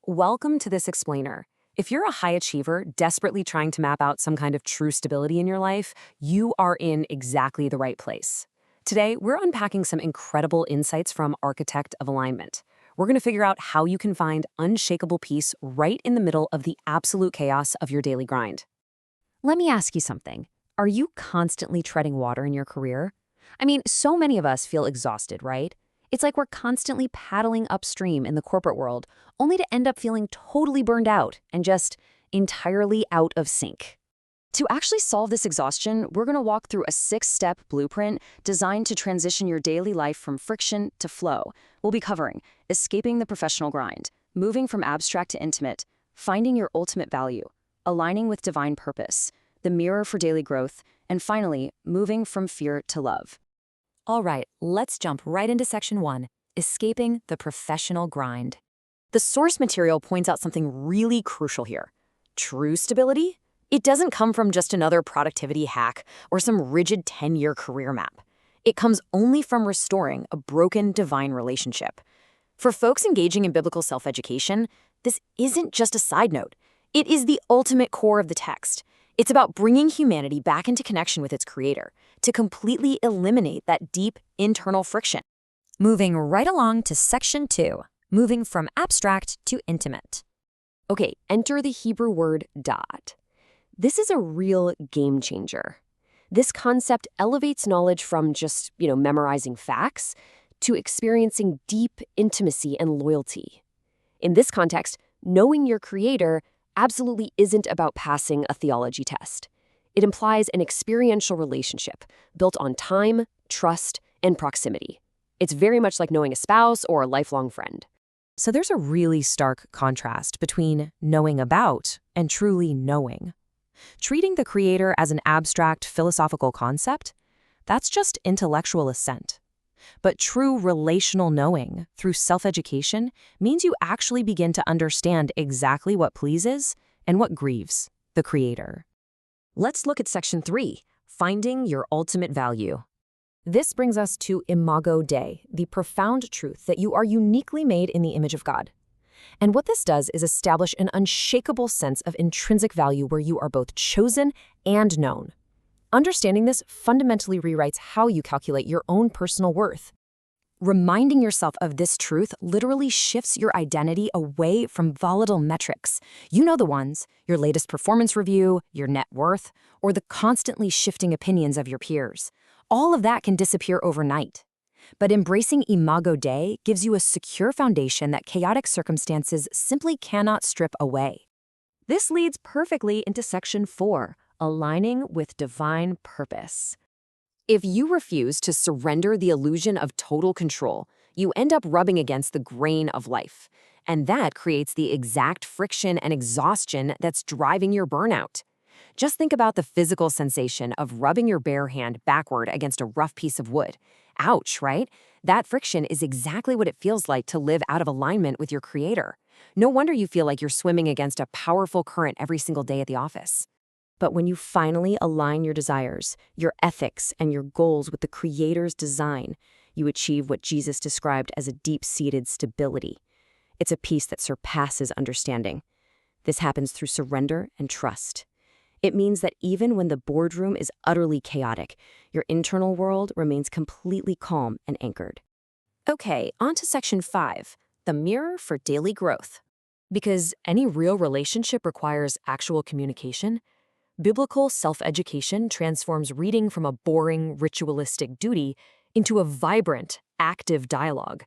Welcome to this explainer. If you're a high achiever desperately trying to map out some kind of true stability in your life, you are in exactly the right place. Today, we're unpacking some incredible insights from Architect of Alignment. We're going to figure out how you can find unshakable peace right in the middle of the absolute chaos of your daily grind. Let me ask you something. Are you constantly treading water in your career? So many of us feel exhausted, right? It's like we're constantly paddling upstream in the corporate world, only to end up feeling totally burned out and just entirely out of sync. To actually solve this exhaustion, we're going to walk through a 6-step blueprint designed to transition your daily life from friction to flow. We'll be covering escaping the professional grind, moving from abstract to intimate, finding your ultimate value, aligning with divine purpose, the mirror for daily growth, and finally, moving from fear to love. All right, let's jump right into section 1, escaping the professional grind. The source material points out something really crucial here. True stability? It doesn't come from just another productivity hack or some rigid 10-year career map. It comes only from restoring a broken divine relationship. For folks engaging in biblical self-education, this isn't just a side note. It is the ultimate core of the text. It's about bringing humanity back into connection with its creator to completely eliminate that deep internal friction. Moving right along to section 2, moving from abstract to intimate. Okay, enter the Hebrew word dot. This is a real game changer. This concept elevates knowledge from just, memorizing facts to experiencing deep intimacy and loyalty. In this context, knowing your creator absolutely isn't about passing a theology test. It implies an experiential relationship built on time, trust, and proximity. It's very much like knowing a spouse or a lifelong friend. So there's a really stark contrast between knowing about and truly knowing. Treating the creator as an abstract philosophical concept, that's just intellectual assent. But true relational knowing through self-education means you actually begin to understand exactly what pleases and what grieves the creator. Let's look at section 3, finding your ultimate value. This brings us to Imago Dei, the profound truth that you are uniquely made in the image of God. And what this does is establish an unshakable sense of intrinsic value where you are both chosen and known. Understanding this fundamentally rewrites how you calculate your own personal worth. Reminding yourself of this truth literally shifts your identity away from volatile metrics. You know the ones, your latest performance review, your net worth, or the constantly shifting opinions of your peers. All of that can disappear overnight. But embracing Imago Dei gives you a secure foundation that chaotic circumstances simply cannot strip away. This leads perfectly into section 4, aligning with divine purpose. If you refuse to surrender the illusion of total control, you end up rubbing against the grain of life. And that creates the exact friction and exhaustion that's driving your burnout. Just think about the physical sensation of rubbing your bare hand backward against a rough piece of wood. Ouch, right? That friction is exactly what it feels like to live out of alignment with your creator. No wonder you feel like you're swimming against a powerful current every single day at the office. But when you finally align your desires, your ethics, and your goals with the Creator's design, you achieve what Jesus described as a deep-seated stability. It's a peace that surpasses understanding. This happens through surrender and trust. It means that even when the boardroom is utterly chaotic, your internal world remains completely calm and anchored. Okay, on to section 5, the mirror for daily growth. Because any real relationship requires actual communication, biblical self-education transforms reading from a boring, ritualistic duty into a vibrant, active dialogue.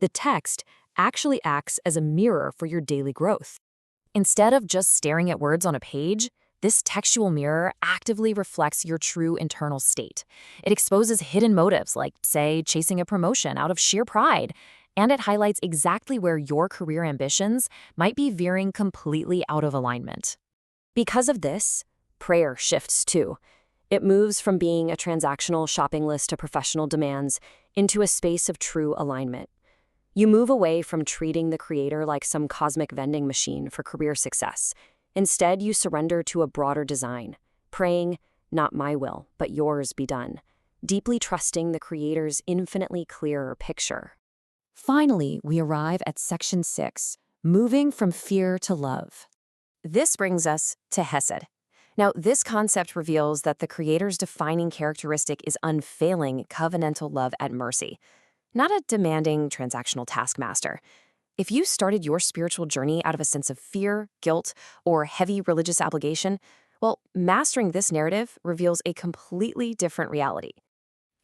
The text actually acts as a mirror for your daily growth. Instead of just staring at words on a page, this textual mirror actively reflects your true internal state. It exposes hidden motives like, say, chasing a promotion out of sheer pride, and it highlights exactly where your career ambitions might be veering completely out of alignment. Because of this, prayer shifts too. It moves from being a transactional shopping list to professional demands into a space of true alignment. You move away from treating the creator like some cosmic vending machine for career success. Instead, you surrender to a broader design, praying, "Not my will, but yours be done," deeply trusting the creator's infinitely clearer picture. Finally, we arrive at section 6, Moving from fear to love. This brings us to Hesed. Now, this concept reveals that the Creator's defining characteristic is unfailing covenantal love at mercy, not a demanding transactional taskmaster. If you started your spiritual journey out of a sense of fear, guilt, or heavy religious obligation, well, mastering this narrative reveals a completely different reality.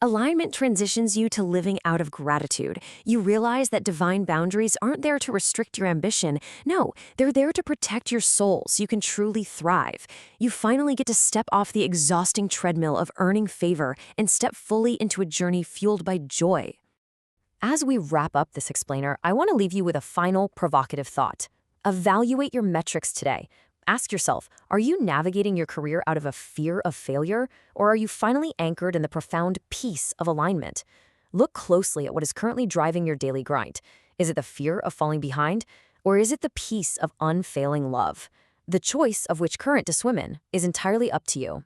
Alignment transitions you to living out of gratitude. You realize that divine boundaries aren't there to restrict your ambition. No, they're there to protect your soul so you can truly thrive. You finally get to step off the exhausting treadmill of earning favor and step fully into a journey fueled by joy. As we wrap up this explainer, I want to leave you with a final provocative thought. Evaluate your metrics today. Ask yourself, are you navigating your career out of a fear of failure, or are you finally anchored in the profound peace of alignment? Look closely at what is currently driving your daily grind. Is it the fear of falling behind, or is it the peace of unfailing love? The choice of which current to swim in is entirely up to you.